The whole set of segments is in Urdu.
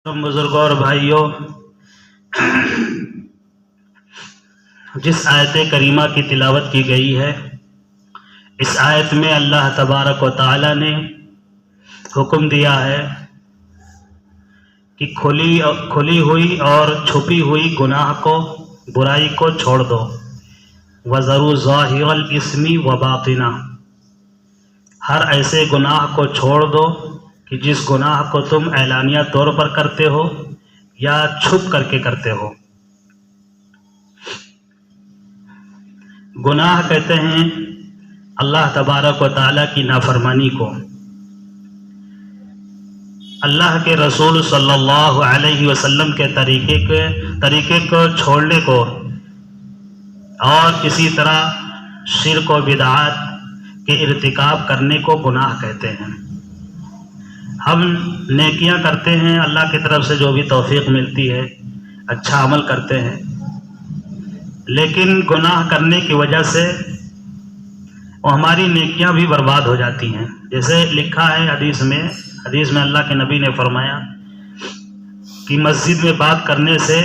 بزرگوں اور بھائیوں، جس آیت کریمہ کی تلاوت کی گئی ہے، اس آیت میں اللہ تبارک و تعالی نے حکم دیا ہے کہ کھلی ہوئی اور چھپی ہوئی گناہ کو، برائی کو چھوڑ دو، وَذَرُوا ظَاهِرَ الْإِثْمِ وَبَاطِنَهُ، ہر ایسے گناہ کو چھوڑ دو کہ جس گناہ کو تم اعلانیہ طور پر کرتے ہو یا چھپ کر کے کرتے ہو۔ گناہ کہتے ہیں اللہ تبارک و تعالیٰ کی نافرمانی کو، اللہ کے رسول صلی اللہ علیہ وسلم کے طریقے کو چھوڑنے کو، اور اسی طرح شرک و بدعات کے ارتکاب کرنے کو گناہ کہتے ہیں۔ ہم نیکیاں کرتے ہیں، اللہ کی طرف سے جو بھی توفیق ملتی ہے اچھا عمل کرتے ہیں، لیکن گناہ کرنے کی وجہ سے ہماری نیکیاں بھی برباد ہو جاتی ہیں۔ جیسے لکھا ہے حدیث میں اللہ کے نبی نے فرمایا کہ مسجد میں بات کرنے سے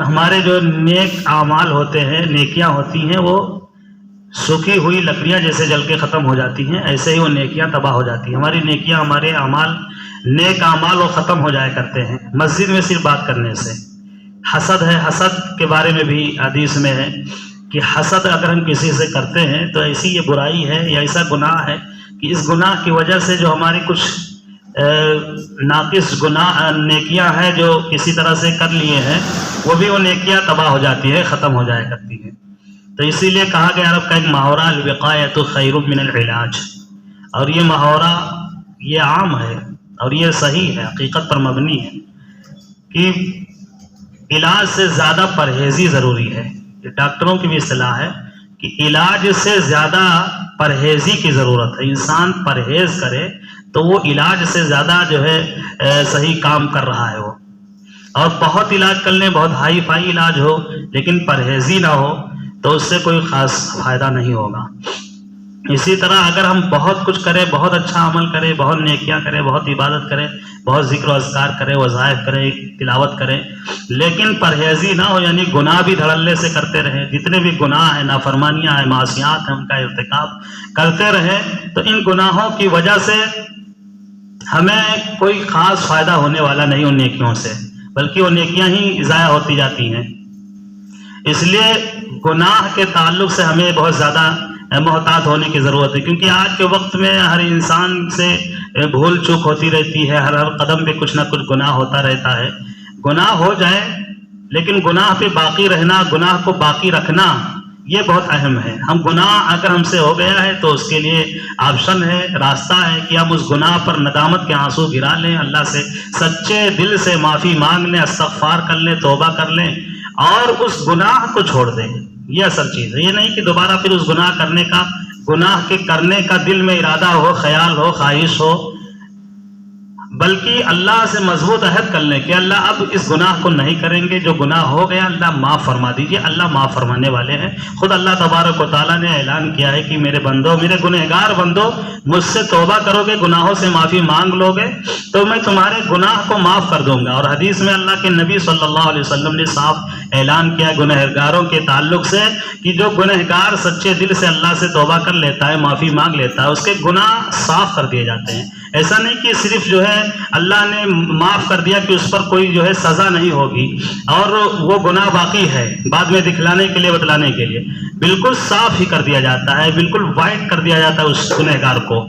ہمارے جو نیک اعمال ہوتے ہیں، نیکیاں ہوتی ہیں، وہ سوکھی ہوئی لکڑیاں جیسے جل کے ختم ہو جاتی ہیں، ایسے ہی وہ نیکیاں تباہ ہو جاتی ہیں۔ ہماری نیکیاں، ہمارے اعمال، نیک اعمال وہ ختم ہو جایا کرتے ہیں مسجد میں صرف بات کرنے سے۔ حسد ہے، حسد کے بارے میں بھی حدیث میں ہے کہ حسد اگر ہم کسی سے کرتے ہیں تو ایسی یہ برائی ہے یا ایسا گناہ ہے کہ اس گناہ کی وجہ سے جو ہماری کچھ ناقص نیکیاں ہیں جو کسی طرح سے کر لیے ہیں، وہ بھی وہ نیکیاں تباہ ہو جاتی ہے، ختم ہو جایا کرتی ہیں۔ تو اسی لیے کہا گیا عرب کا ایک محاورہ الوقایۃ خیر من العلاج، اور یہ محاورہ یہ عام ہے اور یہ صحیح ہے، حقیقت پر مبنی ہے کہ علاج سے زیادہ پرہیزی ضروری ہے۔ یہ ڈاکٹروں کی بھی اصطلاح ہے کہ علاج سے زیادہ پرہیزی کی ضرورت ہے۔ انسان پرہیز کرے تو وہ علاج سے زیادہ جو ہے صحیح کام کر رہا ہے وہ، اور بہت علاج کر لیں، بہت ہائی فائی علاج ہو لیکن پرہیزی نہ ہو تو اس سے کوئی خاص فائدہ نہیں ہوگا۔ اسی طرح اگر ہم بہت کچھ کریں، بہت اچھا عمل کریں، بہت نیکیاں کریں، بہت عبادت کریں، بہت ذکر و اذکار کریں، وظائف کریں، تلاوت کریں، لیکن پرہیزی نہ ہو، یعنی گناہ بھی دھڑلے سے کرتے رہیں، جتنے بھی گناہ ہیں، نافرمانیاں ہیں، معصیات ہیں، ان کا ارتکاب کرتے رہیں، تو ان گناہوں کی وجہ سے ہمیں کوئی خاص فائدہ ہونے والا نہیں ان نیکیوں سے، بلکہ وہ نیکیاں ہی ضائع ہوتی جاتی ہیں۔ اس لیے گناہ کے تعلق سے ہمیں بہت زیادہ محتاط ہونے کی ضرورت ہے، کیونکہ آج کے وقت میں ہر انسان سے بھول چوک ہوتی رہتی ہے، ہر قدم پہ کچھ نہ کچھ گناہ ہوتا رہتا ہے۔ گناہ ہو جائے لیکن گناہ پہ باقی رہنا، گناہ کو باقی رکھنا، یہ بہت اہم ہے۔ ہم گناہ اگر ہم سے ہو گیا ہے تو اس کے لیے آپشن ہے، راستہ ہے کہ ہم اس گناہ پر ندامت کے آنسو گرا لیں، اللہ سے سچے دل سے معافی مانگ لیں، استغفار کر لیں، توبہ کر لیں، اور اس گناہ کو چھوڑ دیں۔ یہ اصل چیز ہے، یہ نہیں کہ دوبارہ پھر اس گناہ کے کرنے کا دل میں ارادہ ہو، خیال ہو، خواہش ہو، بلکہ اللہ سے مضبوط عہد کر لیں کہ اللہ اب اس گناہ کو نہیں کریں گے، جو گناہ ہو گیا اللہ معاف فرما دیجئے۔ اللہ معاف فرمانے والے ہیں۔ خود اللہ تبارک و تعالیٰ نے اعلان کیا ہے کہ میرے بندو، میرے گنہگار بندو، مجھ سے توبہ کرو گے، گناہوں سے معافی مانگ لو گے تو میں تمہارے گناہ کو معاف کر دوں گا۔ اور حدیث میں اللہ کے نبی صلی اللہ علیہ وسلم نے صاف اعلان کیا گنہگاروں کے تعلق سے کہ جو گنہگار سچے دل سے اللہ سے توبہ کر لیتا ہے، معافی مانگ لیتا ہے، اس کے گناہ صاف کر دیے جاتے ہیں۔ ایسا نہیں کہ صرف جو ہے اللہ نے معاف کر دیا کہ اس پر کوئی جو ہے سزا نہیں ہوگی اور وہ گناہ باقی ہے بعد میں دکھلانے کے لیے، بتلانے کے لیے، بالکل صاف ہی کر دیا جاتا ہے، بالکل وائٹ کر دیا جاتا ہے اس گنہگار کو۔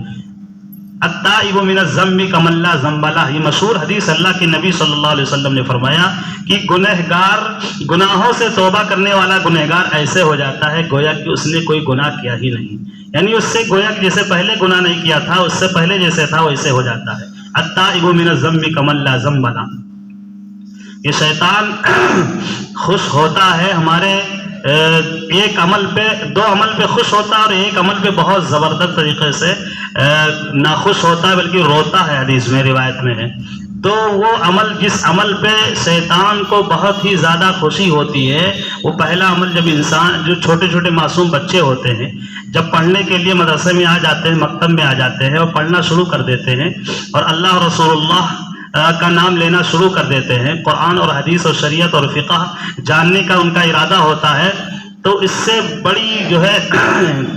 التائب من الذنب کمن لا ذنب لہ، یہ مشہور حدیث اللہ کے نبی صلی اللہ علیہ وسلم نے فرمایا کہ گناہوں سے توبہ کرنے والا گنہگار ایسے ہو جاتا ہے گویا کہ اس نے کوئی گناہ کیا ہی نہیں، یعنی اس سے گویا کہ جیسے پہلے گناہ نہیں کیا تھا، اس سے پہلے جیسے تھا ویسے ہو جاتا ہے۔ التائب من الذنب کمن لا ذنب لہ۔ یہ شیطان خوش ہوتا ہے ہمارے ایک عمل پہ، دو عمل پہ خوش ہوتا ہے اور ایک عمل پہ بہت زبردست طریقے سے ناخوش ہوتا ہے، بلکہ روتا ہے، حدیث میں، روایت میں ہے۔ تو وہ عمل، جس عمل پہ شیطان کو بہت ہی زیادہ خوشی ہوتی ہے، وہ پہلا عمل جب انسان، جو چھوٹے چھوٹے معصوم بچے ہوتے ہیں، جب پڑھنے کے لیے مدرسے میں آ جاتے ہیں، مکتب میں آ جاتے ہیں اور پڑھنا شروع کر دیتے ہیں، اور اللہ رسول اللہ کا نام لینا شروع کر دیتے ہیں، قرآن اور حدیث اور شریعت اور فقہ جاننے کا ان کا ارادہ ہوتا ہے، تو اس سے بڑی جو ہے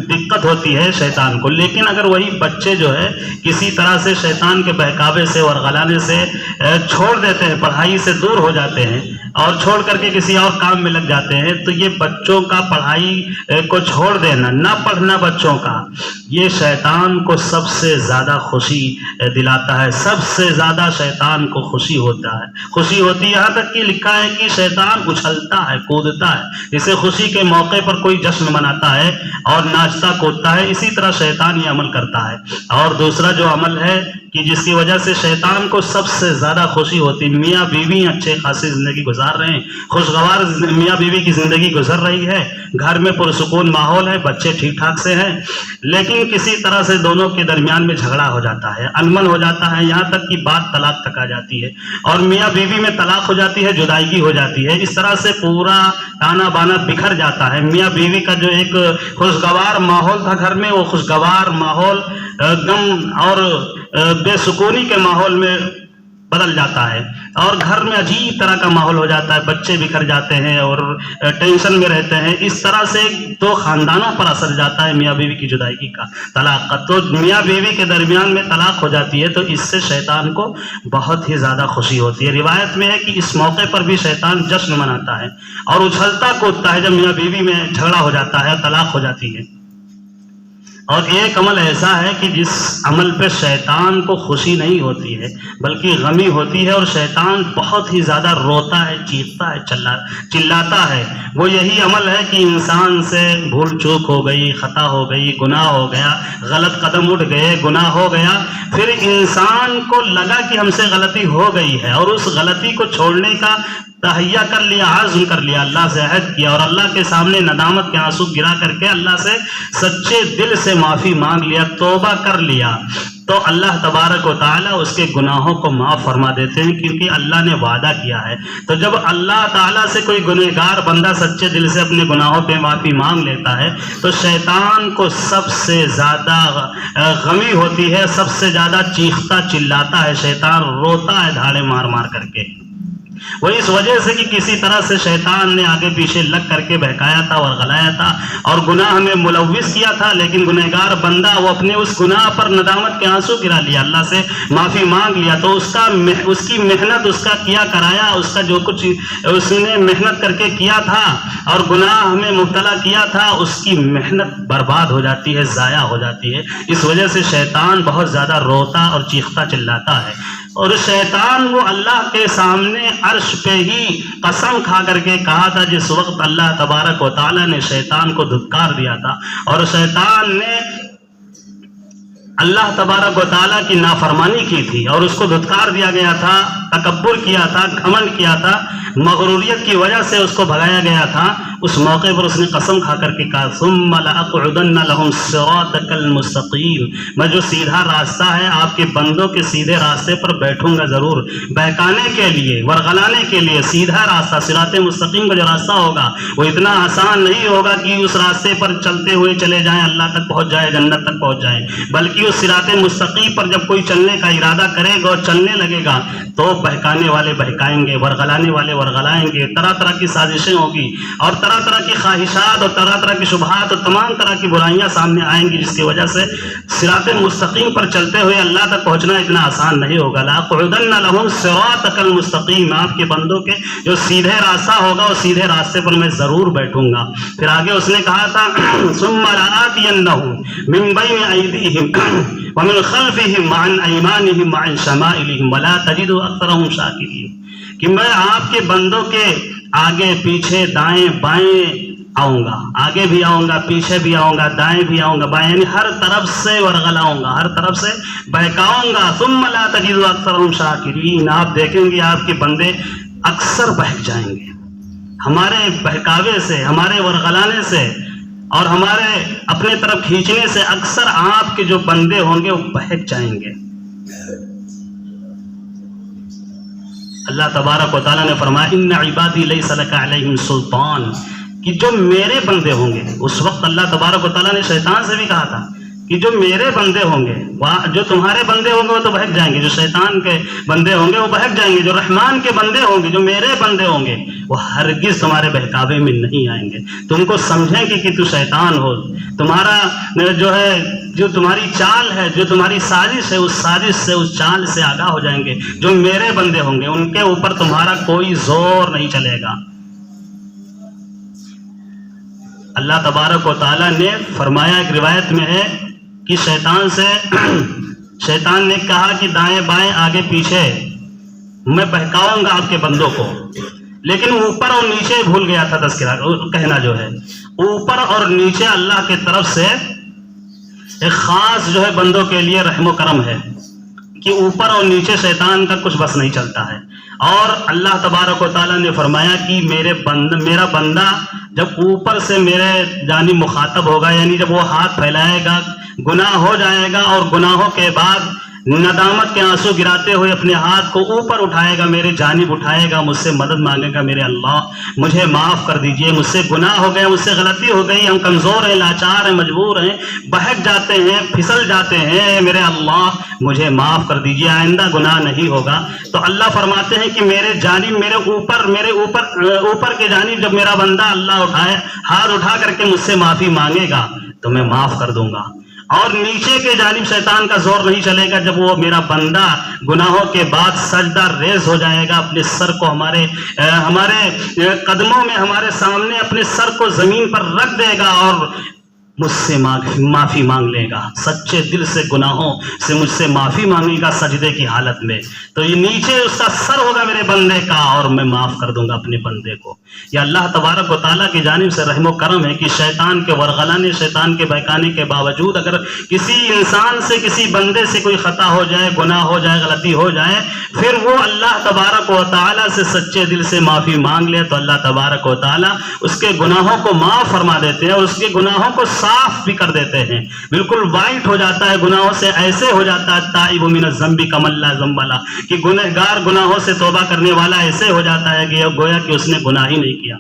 دقت ہوتی ہے شیطان کو۔ لیکن اگر وہی بچے جو ہے کسی طرح سے شیطان کے بہکاوے سے ورغلانے سے چھوڑ دیتے ہیں، پڑھائی سے دور ہو جاتے ہیں اور چھوڑ کر کے کسی اور کام میں لگ جاتے ہیں، تو یہ بچوں کا پڑھائی کو چھوڑ دینا، نہ پڑھنا بچوں کا، یہ شیطان کو سب سے زیادہ خوشی دلاتا ہے، سب سے زیادہ شیطان کو خوشی ہوتا ہے، خوشی ہوتی ہے، یہاں تک کہ لکھا ہے کہ شیطان اچھلتا ہے، کودتا ہے، اسے خوشی کے موقع پر کوئی جشن مناتا ہے اور ناچتا کودتا ہے، اسی طرح شیطان یہ عمل کرتا ہے۔ اور دوسرا جو عمل ہے کہ جس کی وجہ سے شیطان کو سب سے زیادہ خوشی ہوتی، میاں بیوی اچھے خاصی زندگی گزار رہے ہیں، خوشگوار میاں بیوی کی زندگی گزر رہی ہے، گھر میں پرسکون ماحول ہے، بچے ٹھیک ٹھاک سے ہیں، لیکن کسی طرح سے دونوں کے درمیان میں جھگڑا ہو جاتا ہے، انمن ہو جاتا ہے، یہاں تک کہ بات طلاق تک آ جاتی ہے، اور میاں بیوی میں طلاق ہو جاتی ہے، جدائیگی ہو جاتی ہے، اس طرح سے پورا تانا بانا بکھر جاتا ہے۔ میاں بیوی کا جو ایک خوشگوار ماحول تھا گھر میں، وہ خوشگوار ماحول غم اور بے سکونی کے ماحول میں بدل جاتا ہے، اور گھر میں عجیب طرح کا ماحول ہو جاتا ہے، بچے بکھر جاتے ہیں اور ٹینشن میں رہتے ہیں، اس طرح سے دو خاندانوں پر اثر جاتا ہے میاں بیوی کی جدائیگی کا، طلاق کا۔ تو میاں بیوی کے درمیان میں طلاق ہو جاتی ہے تو اس سے شیطان کو بہت ہی زیادہ خوشی ہوتی ہے۔ روایت میں ہے کہ اس موقع پر بھی شیطان جشن مناتا ہے اور اچھلتا کودتا ہے جب میاں بیوی میں جھگڑا ہو جاتا ہے، طلاق ہو جاتی ہے۔ اور ایک عمل ایسا ہے کہ جس عمل پہ شیطان کو خوشی نہیں ہوتی ہے بلکہ غمی ہوتی ہے، اور شیطان بہت ہی زیادہ روتا ہے، چیختا ہے، چلاتا ہے، وہ یہی عمل ہے کہ انسان سے بھول چوک ہو گئی، خطا ہو گئی، گناہ ہو گیا، غلط قدم اٹھ گئے، گناہ ہو گیا، پھر انسان کو لگا کہ ہم سے غلطی ہو گئی ہے اور اس غلطی کو چھوڑنے کا تہیا کر لیا، عزم کر لیا، اللہ سے عہد کیا اور اللہ کے سامنے ندامت کے آنسو گرا کر کے اللہ سے سچے دل سے معافی مانگ لیا، توبہ کر لیا، تو اللہ تبارک و تعالیٰ اس کے گناہوں کو معاف فرما دیتے ہیں، کیونکہ اللہ نے وعدہ کیا ہے۔ تو جب اللہ تعالیٰ سے کوئی گنہگار بندہ سچے دل سے اپنے گناہوں پہ معافی مانگ لیتا ہے تو شیطان کو سب سے زیادہ غمی ہوتی ہے، سب سے زیادہ چیختا چلاتا ہے، شیطان روتا ہے دھاڑے مار مار کر کے۔ وہ اس وجہ سے کہ کسی طرح سے شیطان نے آگے پیچھے لگ کر کے بہکایا تھا اور غلایا تھا اور گناہ میں ملوث کیا تھا، لیکن گنہگار بندہ وہ اپنے اس گناہ پر ندامت کے آنسو گرا لیا، اللہ سے معافی مانگ لیا، تو اس کی محنت، اس کا کیا کرایا، اس کا جو کچھ اس نے محنت کر کے کیا تھا اور گناہ میں مبتلا کیا تھا، اس کی محنت برباد ہو جاتی ہے، ضائع ہو جاتی ہے۔ اس وجہ سے شیطان بہت زیادہ روتا اور چیختا چلاتا ہے، اور شیطان وہ اللہ کے سامنے عرش پہ ہی قسم کھا کر کے کہا تھا جس وقت اللہ تبارک و تعالیٰ نے شیطان کو دھتکار دیا تھا اور شیطان نے اللہ تبارک و تعالیٰ کی نافرمانی کی تھی اور اس کو دھتکار دیا گیا تھا، تکبر کیا تھا، گھمنڈ کیا تھا، مغروریت کی وجہ سے اس کو بھگایا گیا تھا، اس موقع پر اس نے قسم کھا کر کے کہا ثم لأقعدن لهم صراطك المستقیم، میں جو سیدھا راستہ ہے آپ کے بندوں کے سیدھے راستے پر بیٹھوں گا ضرور، بہکانے کے لیے، ورغلانے کے لیے۔ سیدھا راستہ صراط مستقیم کا جو راستہ ہوگا وہ اتنا آسان نہیں ہوگا کہ اس راستے پر چلتے ہوئے چلے جائیں، اللہ تک پہنچ جائے، جنت تک پہنچ جائیں، بلکہ اس صراط مستقیم پر جب کوئی چلنے کا ارادہ کرے گا اور چلنے لگے گا تو بہکانے والے بہکائیں گے، ورغلانے والے ورغلائیں گے، طرح طرح کی سازشیں ہوگی اور طرح طرح کی خواہشات اور طرح طرح کی شبہات اور تمام طرح کی برائیاں سامنے آئیں گی، جس کی وجہ سے صراط مستقیم پر چلتے ہوئے اللہ تک پہنچنا اتنا آسان نہیں ہوگا۔ لأقعدن لهم صراطك المستقیم، آپ کے بندوں کے جو سیدھے راستہ ہوگا اس سیدھے راستے پر میں ضرور بیٹھوں گا۔ پھر آگے اس نے کہا تھا ثم لآتینہم من بین ایدیہم ومن خلفہم وعن ایمانہم وعن شمائلہم ولا تجد اکثرہم شاکرین، کہ میں آپ کے بندوں کے آگے پیچھے دائیں بائیں آؤں گا، آگے بھی آؤں گا، پیچھے بھی آؤں گا، دائیں بھی آؤں گا، بائیں، یعنی ہر طرف سے ورغلاؤں گا، ہر طرف سے بہکاؤں گا۔ ثم لا تجد اکثرہم شاکرین، آپ دیکھیں گے آپ کے بندے اکثر بہک جائیں گے، ہمارے بہکاوے سے، ہمارے ورغلانے سے اور ہمارے اپنے طرف کھینچنے سے اکثر آپ کے جو بندے ہوں گے وہ بہک جائیں گے۔ اللہ تبارک و تعالیٰ نے فرمایا ان عبادی لیس لک علیہم سلطان، کہ جو میرے بندے ہوں گے، اس وقت اللہ تبارک و تعالیٰ نے شیطان سے بھی کہا تھا کہ جو میرے بندے ہوں گے، جو تمہارے بندے ہوں گے وہ تو بہک جائیں گے، جو شیطان کے بندے ہوں گے وہ بہک جائیں گے، جو رحمان کے بندے ہوں گے، جو میرے بندے ہوں گے وہ ہرگز تمہارے بہکاوے میں نہیں آئیں گے، تم کو سمجھیں گے کہ تو شیطان ہو، تمہارا جو ہے جو تمہاری چال ہے، جو تمہاری سازش ہے، اس سازش سے اس چال سے آگاہ ہو جائیں گے۔ جو میرے بندے ہوں گے ان کے اوپر تمہارا کوئی زور نہیں چلے گا۔ اللہ تبارک و تعالیٰ نے فرمایا، ایک روایت میں ہے کہ شیطان نے کہا کہ دائیں بائیں آگے پیچھے میں بہکاؤں گا آپ کے بندوں کو، لیکن اوپر اور نیچے بھول گیا تھا تذکرہ کہنا، جو ہے اوپر اور نیچے اللہ کی طرف سے ایک خاص جو ہے بندوں کے لیے رحم و کرم ہے کہ اوپر اور نیچے شیطان کا کچھ بس نہیں چلتا ہے۔ اور اللہ تبارک و تعالیٰ نے فرمایا کہ میرا بندہ جب اوپر سے میرے جانب مخاطب ہوگا، یعنی جب وہ ہاتھ پھیلائے گا، گناہ ہو جائے گا اور گناہوں کے بعد ندامت کے آنسو گراتے ہوئے اپنے ہاتھ کو اوپر اٹھائے گا، میرے جانب اٹھائے گا، مجھ سے مدد مانگے گا، میرے اللہ مجھے معاف کر دیجئے، مجھ سے گناہ ہو گئے، مجھ سے غلطی ہو گئی، ہم کمزور ہیں، لاچار ہیں، مجبور ہیں، بہک جاتے ہیں، پھسل جاتے ہیں، میرے اللہ مجھے معاف کر دیجئے، آئندہ گناہ نہیں ہوگا۔ تو اللہ فرماتے ہیں کہ میرے جانب میرے اوپر کے جانب جب میرا بندہ اللہ اٹھائے، ہاتھ اٹھا کر کے مجھ سے معافی مانگے گا تو میں معاف کر دوں گا۔ اور نیچے کے جانب شیطان کا زور نہیں چلے گا، جب وہ میرا بندہ گناہوں کے بعد سجدہ ریز ہو جائے گا، اپنے سر کو ہمارے قدموں میں ہمارے سامنے اپنے سر کو زمین پر رکھ دے گا اور مجھ سے معافی مانگ لے گا، سچے دل سے گناہوں سے مجھ سے معافی مانگے گا سجدے کی حالت میں، تو یہ نیچے اس کا سر ہوگا میرے بندے کا اور میں معاف کر دوں گا اپنے بندے کو۔ یہ اللہ تبارک و تعالیٰ کی جانب سے رحم و کرم ہے کہ شیطان کے ورغلانے، شیطان کے بہکانے کے باوجود اگر کسی انسان سے، کسی بندے سے کوئی خطا ہو جائے، گناہ ہو جائے، غلطی ہو جائے، پھر وہ اللہ تبارک و تعالیٰ سے سچے دل سے معافی مانگ لے تو اللہ تبارک و تعالیٰ اس کے گناہوں کو معاف فرما دیتے ہیں اور اس کے گناہوں کو صاف بھی کر دیتے ہیں، بالکل وائٹ ہو جاتا ہے گناہوں سے، ایسے ہو جاتا ہے تائب من الذنب کمن لا ذنب لہ، کہ گنہگار گناہوں سے توبہ کرنے والا ایسے ہو جاتا ہے کہ گویا کہ اس نے گناہ ہی نہیں کیا۔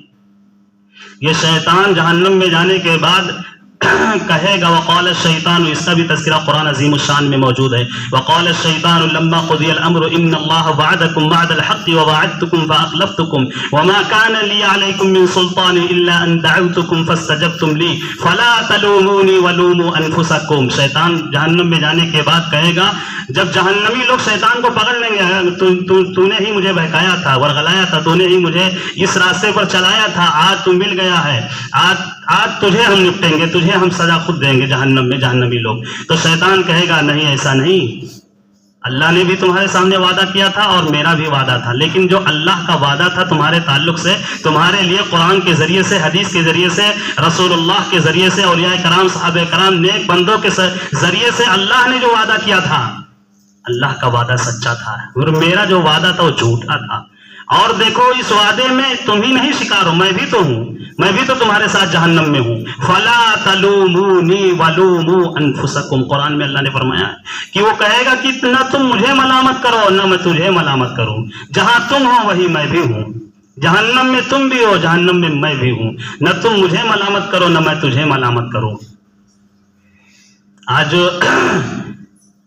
یہ شیطان جہنم میں جانے کے بعد کہے گا وقال الشیطان، اس کا بھی تذکرہ قرآن عظیم الشان میں موجود ہے، وقال الشیطان لما قضی الامر ان اللہ وعدکم وعد الحق ووعدتکم فاخلفتکم وما كان لي عليكم من سلطان الا ان دعوتکم فاستجبتم لی فلا تلومونی ولوموا انفسکم۔ شیطان جہنم میں جانے کے بعد کہے گا، جب جہنمی لوگ شیطان کو پکڑ لیں گے، تو نے ہی مجھے بہکایا تھا، ورغلایا تھا، تو نے ہی مجھے اس راستے پر چلایا تھا، آج تو مل گیا ہے، آج تجھے ہم نپٹیں گے، تجھے ہم سزا خود دیں گے جہنم میں، جہنمی لوگ۔ تو شیطان کہے گا نہیں، ایسا نہیں، اللہ نے بھی تمہارے سامنے وعدہ کیا تھا اور میرا بھی وعدہ تھا، لیکن جو اللہ کا وعدہ تھا تمہارے تعلق سے، تمہارے لیے قرآن کے ذریعے سے، حدیث کے ذریعے سے، رسول اللہ کے ذریعے سے، اولیاء کرام، صحابہ کرام، نیک بندوں کے ذریعے سے اللہ نے جو وعدہ کیا تھا، اللہ کا وعدہ سچا تھا اور میرا جو وعدہ تھا وہ جھوٹا تھا۔ اور دیکھو اس وعدے میں تم ہی نہیں شکار ہو، میں بھی تو ہوں، میں بھی تو تمہارے ساتھ جہنم میں ہوں۔ فلا تلومونی ولوموا انفسکم، قرآن میں اللہ نے فرمایا ہے کہ وہ کہے گا کہ نہ تم مجھے ملامت کرو نہ میں تجھے ملامت کروں، جہاں تم ہو وہی میں بھی ہوں، جہنم میں تم بھی ہو، جہنم میں میں بھی ہوں، نہ تم مجھے ملامت کرو نہ میں تجھے ملامت کروں۔ آج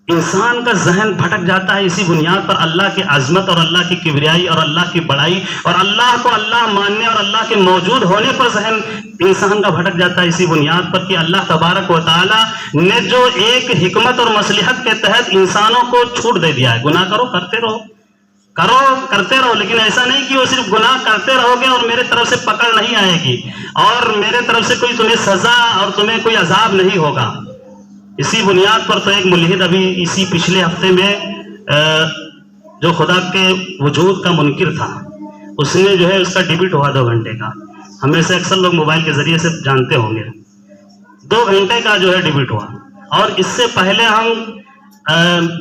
انسان کا ذہن بھٹک جاتا ہے اسی بنیاد پر، اللہ کی عظمت اور اللہ کی کبریائی اور اللہ کی بڑائی اور اللہ کو اللہ ماننے اور اللہ کے موجود ہونے پر ذہن انسان کا بھٹک جاتا ہے اسی بنیاد پر کہ اللہ تبارک و تعالیٰ نے جو ایک حکمت اور مصلحت کے تحت انسانوں کو چھوٹ دے دیا ہے، گناہ کرو کرتے رہو، لیکن ایسا نہیں کہ وہ صرف گناہ کرتے رہو گے اور میرے طرف سے پکڑ نہیں آئے گی اور میرے طرف سے کوئی تمہیں سزا اور تمہیں کوئی عذاب نہیں ہوگا۔ اسی بنیاد پر تو ایک ملحد ابھی اسی پچھلے ہفتے میں جو خدا کے وجود کا منکر تھا، اس نے جو ہے اس کا ڈیبیٹ ہوا 2 گھنٹے کا، ہمیں سے اکثر لوگ موبائل کے ذریعے سے جانتے ہوں گے، 2 گھنٹے کا جو ہے ڈیبیٹ ہوا۔ اور اس سے پہلے ہم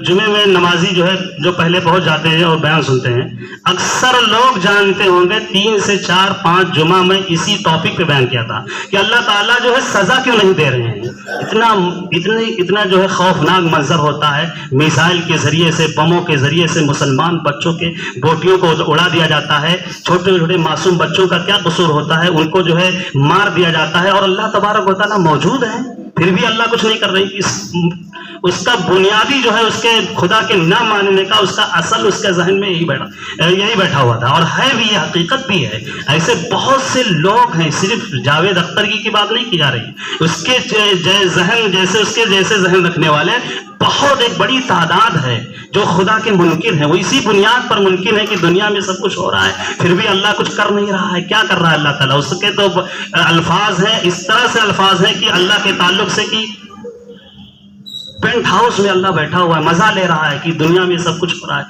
جمعے میں نمازی جو ہے جو پہلے پہنچ جاتے ہیں اور بیان سنتے ہیں، اکثر لوگ جانتے ہوں گے 3 سے 4 5 جمعہ میں اسی ٹاپک پہ بیان کیا تھا کہ اللہ تعالیٰ جو ہے سزا کیوں نہیں دے رہے ہیں۔ اتنا جو ہے خوفناک منظر ہوتا ہے، میزائل کے ذریعے سے، بموں کے ذریعے سے مسلمان بچوں کے بوٹیوں کو اڑا دیا جاتا ہے، چھوٹے چھوٹے معصوم بچوں کا کیا قصور ہوتا ہے، ان کو جو ہے مار دیا جاتا ہے، اور اللہ تبارک و تعالیٰ موجود ہے، پھر بھی اللہ کچھ نہیں کر رہی. اس کا بنیادی جو ہے اس کے خدا کے نہ ماننے کا اس کا اصل اس کے ذہن میں یہی بیٹھا ہوا تھا. اور ہے بھی، یہ حقیقت بھی ہے. ایسے بہت سے لوگ ہیں، صرف جاوید اختر کی بات نہیں کی جا رہی، اس کے ذہن جیسے اس کے جیسے ذہن رکھنے والے بہت ایک بڑی تعداد ہے جو خدا کے منکر ہیں. وہ اسی بنیاد پر منکر ہے کہ دنیا میں سب کچھ ہو رہا ہے پھر بھی اللہ کچھ کر نہیں رہا ہے. کیا کر رہا ہے اللہ تعالیٰ؟ اس کے تو الفاظ ہیں، اس طرح سے الفاظ ہیں کہ اللہ کے تعلق سے کہ پینٹ ہاؤس میں اللہ بیٹھا ہوا ہے، مزہ لے رہا ہے کہ دنیا میں سب کچھ ہو رہا ہے.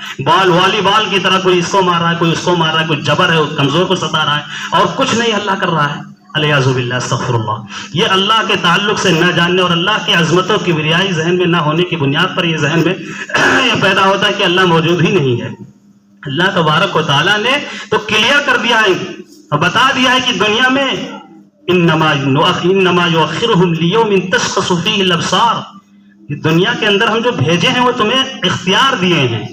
والی بال کی طرح کوئی اس کو مار رہا ہے، کوئی اس کو مار رہا ہے، کوئی جبر ہے کمزور کو ستا رہا ہے اور کچھ نہیں اللہ کر رہا ہے. الیاذ باللہ، استغفر اللہ. یہ اللہ کے تعلق سے نہ جاننے اور اللہ کی عظمتوں کی وریائی ذہن میں نہ ہونے کی بنیاد پر یہ ذہن میں یہ پیدا ہوتا ہے کہ اللہ موجود ہی نہیں ہے. اللہ تبارک و تعالیٰ نے تو کلیئر کر دیا ہے اور بتا دیا ہے کہ دنیا میں انما یؤخرہم لیوم تشخص فیہ الابصار، دنیا کے اندر ہم جو بھیجے ہیں وہ تمہیں اختیار دیے ہیں،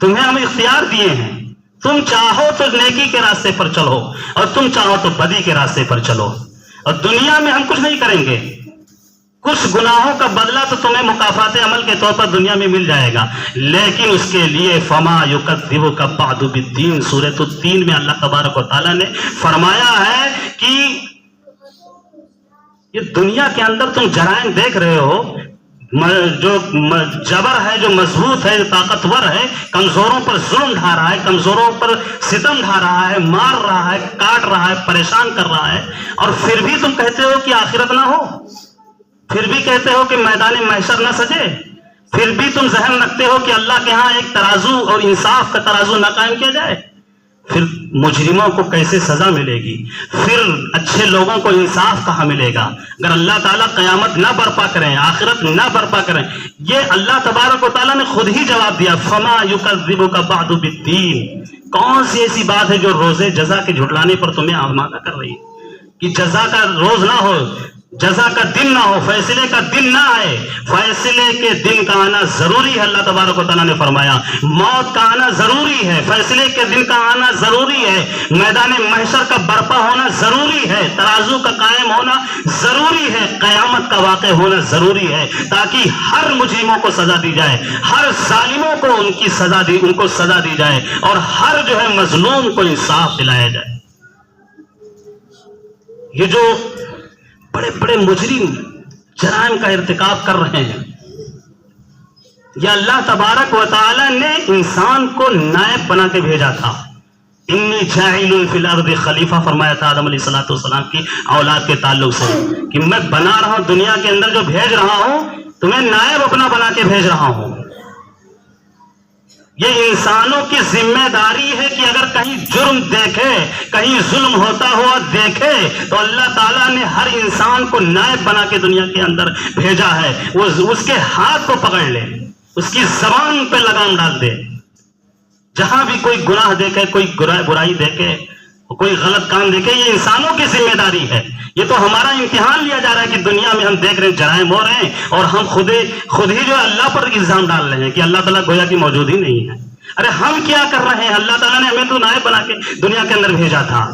تمہیں ہم اختیار دیے ہیں. تم چاہو تو نیکی کے راستے پر چلو اور تم چاہو تو بدی کے راستے پر چلو. اور دنیا میں ہم کچھ نہیں کریں گے، کچھ گناہوں کا بدلہ تو تمہیں مکافات عمل کے طور پر دنیا میں مل جائے گا، لیکن اس کے لیے فما یکذبک بعد بالدین، سورۃ الدین میں اللہ تبارک و تعالیٰ نے فرمایا ہے کہ یہ دنیا کے اندر تم جرائم دیکھ رہے ہو، جو جبر ہے، جو مضبوط ہے، جو طاقتور ہے، کمزوروں پر ظلم ڈھا رہا ہے، کمزوروں پر ستم ڈھا رہا ہے، مار رہا ہے، کاٹ رہا ہے، پریشان کر رہا ہے، اور پھر بھی تم کہتے ہو کہ آخرت نہ ہو، پھر بھی کہتے ہو کہ میدان محشر نہ سجے، پھر بھی تم ذہن رکھتے ہو کہ اللہ کے ہاں ایک ترازو اور انصاف کا ترازو نہ قائم کیا جائے. پھر مجرموں کو کیسے سزا ملے گی؟ پھر اچھے لوگوں کو انصاف کہاں ملے گا اگر اللہ تعالیٰ قیامت نہ برپا کریں، آخرت نہ برپا کریں؟ یہ اللہ تبارک و تعالیٰ نے خود ہی جواب دیا، فما یکذبک بعد بالدین. کون سی ایسی بات ہے جو روز جزا کے جھٹلانے پر تمہیں آمادہ کر رہی ہے کہ جزا کا روز نہ ہو، جزا کا دن نہ ہو، فیصلے کا دن نہ آئے؟ فیصلے کے دن کا آنا ضروری ہے. اللہ تبارک و تعالیٰ نے فرمایا موت کا آنا ضروری ہے، فیصلے کے دن کا آنا ضروری ہے، میدان محشر کا برپا ہونا ضروری ہے، ترازو کا قائم ہونا ضروری ہے، قیامت کا واقع ہونا ضروری ہے، تاکہ ہر مجرموں کو سزا دی جائے، ہر ظالموں کو ان کو سزا دی جائے، اور ہر جو ہے مظلوم کو انصاف دلایا جائے. یہ جو بڑے بڑے مجرم جرائم کا ارتکاب کر رہے ہیں، یا اللہ تبارک و تعالی نے انسان کو نائب بنا کے بھیجا تھا. انی جاعل فی الارض خلیفہ فرمایا تھا آدم علیہ السلام کی اولاد کے تعلق سے کہ میں بنا رہا ہوں، دنیا کے اندر جو بھیج رہا ہوں تمہیں نائب اپنا بنا کے بھیج رہا ہوں. یہ انسانوں کی ذمہ داری ہے کہ اگر کہیں جرم دیکھے، کہیں ظلم ہوتا ہوا دیکھے تو اللہ تعالیٰ نے ہر انسان کو نائب بنا کے دنیا کے اندر بھیجا ہے. وہ اس کے ہاتھ کو پکڑ لے، اس کی زبان پہ لگام ڈال دے. جہاں بھی کوئی گناہ دیکھے، کوئی برائی دیکھے، کوئی غلط کام دیکھے، یہ انسانوں کی ذمہ داری ہے. یہ تو ہمارا امتحان لیا جا رہا ہے کہ دنیا میں ہم دیکھ رہے ہیں جرائم ہو رہے ہیں اور ہم خود ہی جو اللہ پر الزام ڈال رہے ہیں کہ اللہ تعالیٰ گویا کہ موجود ہی نہیں ہے. ارے ہم کیا کر رہے ہیں؟ اللہ تعالیٰ نے ہمیں تو نائب بنا کے دنیا کے اندر بھیجا تھا.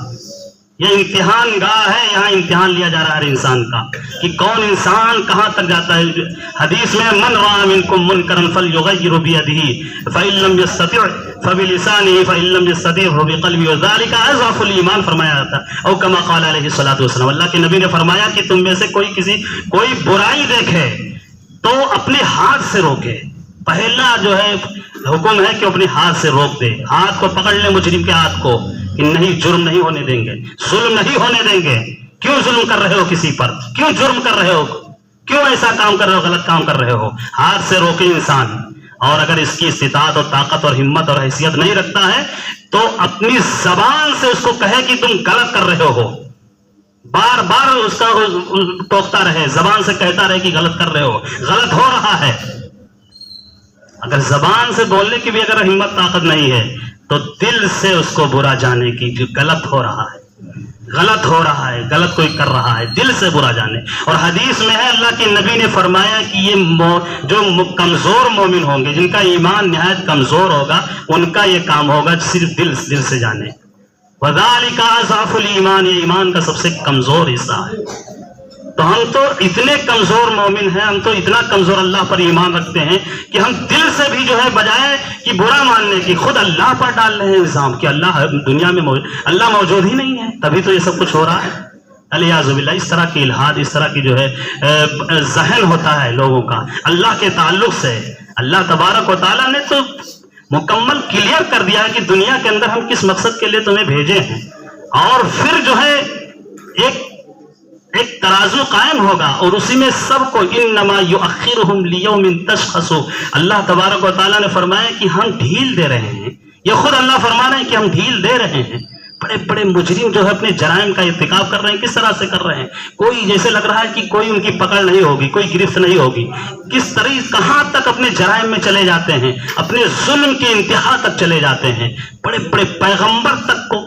یہ امتحان گاہ ہے، یہاں امتحان لیا جا رہا ہے ہر انسان کا کہ کون انسان کہاں تک جاتا ہے. حدیث میں من رأى منكم منكرا فليغيره بيده فإن لم يستطع فبلسانه فإن لم يستطع فبقلبه وذلك أضعف الإيمان فرمایا جاتا ہے. او كما قال علیہ الصلوۃ والسلام، اللہ کے نبی نے فرمایا کہ تم میں سے کوئی برائی دیکھے تو اپنے ہاتھ سے روکے. پہلا جو ہے حکم ہے کہ اپنے ہاتھ سے روک دے، ہاتھ کو پکڑ لے مجرم کے ہاتھ کو کہ نہیں، جرم نہیں ہونے دیں گے، ظلم نہیں ہونے دیں گے. کیوں ظلم کر رہے ہو کسی پر؟ کیوں جرم کر رہے ہو؟ کیوں ایسا کام کر رہے ہو، غلط کام کر رہے ہو؟ ہاتھ سے روکے انسان. اور اگر اس کی استطاعت اور طاقت اور ہمت اور حیثیت نہیں رکھتا ہے تو اپنی زبان سے اس کو کہے کہ تم غلط کر رہے ہو، بار بار اس کا ٹوکتا رہے، زبان سے کہتا رہے کہ غلط کر رہے ہو، غلط ہو رہا ہے. اگر زبان سے بولنے کی بھی اگر ہمت طاقت نہیں ہے تو دل سے اس کو برا جانے کی جو غلط ہو رہا ہے، غلط ہو رہا ہے، غلط کوئی کر رہا ہے، دل سے برا جانے. اور حدیث میں ہے اللہ کے نبی نے فرمایا کہ یہ جو کمزور مومن ہوں گے، جن کا ایمان نہایت کمزور ہوگا، ان کا یہ کام ہوگا صرف دل سے جانے. وَذَلِكَ أَضْعَفُ الْإِيمَانِ، یہ ایمان کا سب سے کمزور حصہ ہے. تو ہم تو اتنے کمزور مومن ہیں، ہم تو اتنا کمزور اللہ پر ایمان رکھتے ہیں کہ ہم دل سے بھی جو ہے بجائے کہ برا ماننے کی خود اللہ پر ڈال رہے ہیں الزام کہ اللہ دنیا میں اللہ موجود ہی نہیں ہے، تبھی تو یہ سب کچھ ہو رہا ہے۔ الیاذ باللہ، اس طرح کی الحاد، اس طرح کی جو ہے ذہن ہوتا ہے لوگوں کا اللہ کے تعلق سے۔ اللہ تبارک و تعالیٰ نے تو مکمل کلیئر کر دیا ہے کہ دنیا کے اندر ہم کس مقصد کے لیے تمہیں بھیجے ہیں، اور پھر جو ہے ایک ترازو قائم ہوگا اور اسی میں سب کو انما یؤخرہم لیوم تشخص۔ اللہ تبارک و تعالیٰ نے فرمایا کہ ہم ڈھیل دے رہے ہیں، یہ خود اللہ فرما رہے ہیں کہ ہم ڈھیل دے رہے ہیں۔ بڑے بڑے مجرم جو ہے اپنے جرائم کا ارتکاب کر رہے ہیں، کس طرح سے کر رہے ہیں؟ کوئی جیسے لگ رہا ہے کہ کوئی ان کی پکڑ نہیں ہوگی، کوئی گرفت نہیں ہوگی، کس طرح کہاں تک اپنے جرائم میں چلے جاتے ہیں، اپنے ظلم کی انتہا تک چلے جاتے ہیں۔ بڑے بڑے پیغمبر تک کو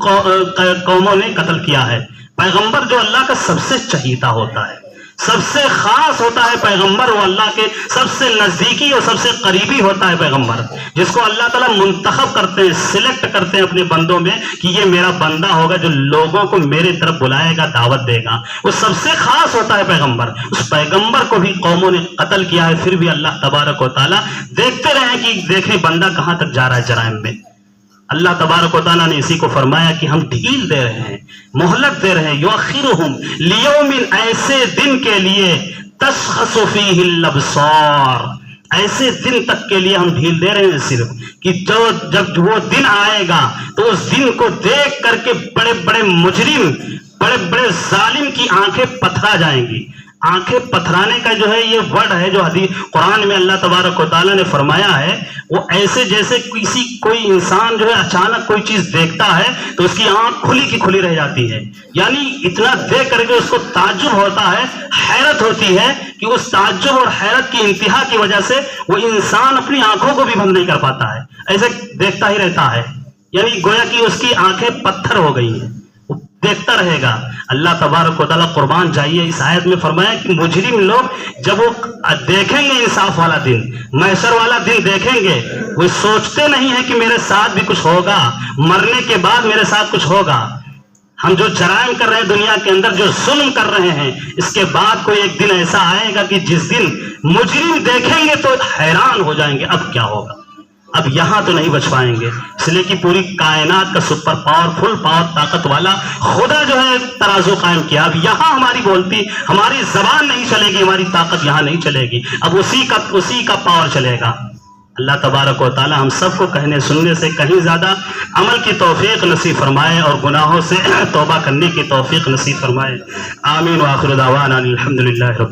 قوموں نے قتل کیا ہے۔ پیغمبر جو اللہ کا سب سے چہیتا ہوتا ہے، سب سے خاص ہوتا ہے پیغمبر، وہ اللہ کے سب سے نزدیکی اور سب سے قریبی ہوتا ہے پیغمبر، جس کو اللہ تعالیٰ منتخب کرتے ہیں، سلیکٹ کرتے ہیں اپنے بندوں میں کہ یہ میرا بندہ ہوگا جو لوگوں کو میرے طرف بلائے گا، دعوت دے گا۔ وہ سب سے خاص ہوتا ہے پیغمبر۔ اس پیغمبر کو بھی قوموں نے قتل کیا ہے، پھر بھی اللہ تبارک و تعالیٰ دیکھتے رہے کہ دیکھیں بندہ کہاں تک جا رہا ہے جرائم میں۔ اللہ تبارک و تعالیٰ نے اسی کو فرمایا کہ ہم ڈھیل دے رہے ہیں، مہلت دے رہے ہیں، یؤخرہم لیوم، ایسے دن کے لیے تشخص فیہ الابصار، ایسے دن تک کے لیے ہم ڈھیل دے رہے ہیں صرف کہ جب وہ دن آئے گا تو اس دن کو دیکھ کر کے بڑے بڑے مجرم، بڑے بڑے ظالم کی آنکھیں پتھرا جائیں گی۔ آنکھیں پتھرانے کا جو ہے یہ ورڈ ہے جو حدیث قرآن میں اللہ تبارک و تعالیٰ نے فرمایا ہے، وہ ایسے جیسے کوئی انسان جو ہے اچانک کوئی چیز دیکھتا ہے تو اس کی آنکھ کھلی کی کھلی رہ جاتی ہے، یعنی اتنا دیکھ کر کے اس کو تعجب ہوتا ہے، حیرت ہوتی ہے کہ اس تعجب اور حیرت کی انتہا کی وجہ سے وہ انسان اپنی آنکھوں کو بھی بند نہیں کر پاتا ہے، ایسے دیکھتا ہی رہتا ہے، یعنی گویا کہ اس کی آنکھیں پتھر ہو گئی ہیں، دیکھتا رہے گا۔ اللہ تبارک و تعالیٰ قربان جائیے اس آیت میں فرمایا کہ مجرم لوگ جب وہ دیکھیں گے انصاف والا دن، محشر والا دن دیکھیں گے، وہ سوچتے نہیں ہیں کہ میرے ساتھ بھی کچھ ہوگا، مرنے کے بعد میرے ساتھ کچھ ہوگا۔ ہم جو جرائم کر رہے ہیں دنیا کے اندر، جو ظلم کر رہے ہیں، اس کے بعد کوئی ایک دن ایسا آئے گا کہ جس دن مجرم دیکھیں گے تو حیران ہو جائیں گے اب کیا ہوگا، اب یہاں تو نہیں بچ پائیں گے، اس لیے کہ پوری کائنات کا سپر پاور، فل پاور، طاقت والا خدا جو ہے ترازو قائم کیا، اب یہاں ہماری بولتی، ہماری زبان نہیں چلے گی، ہماری طاقت یہاں نہیں چلے گی، اب اسی کا پاور چلے گا۔ اللہ تبارک و تعالی ہم سب کو کہنے سننے سے کہیں زیادہ عمل کی توفیق نصیب فرمائے اور گناہوں سے توبہ کرنے کی توفیق نصیب فرمائے۔ آمین وآخر دعوانا الحمدللہ رب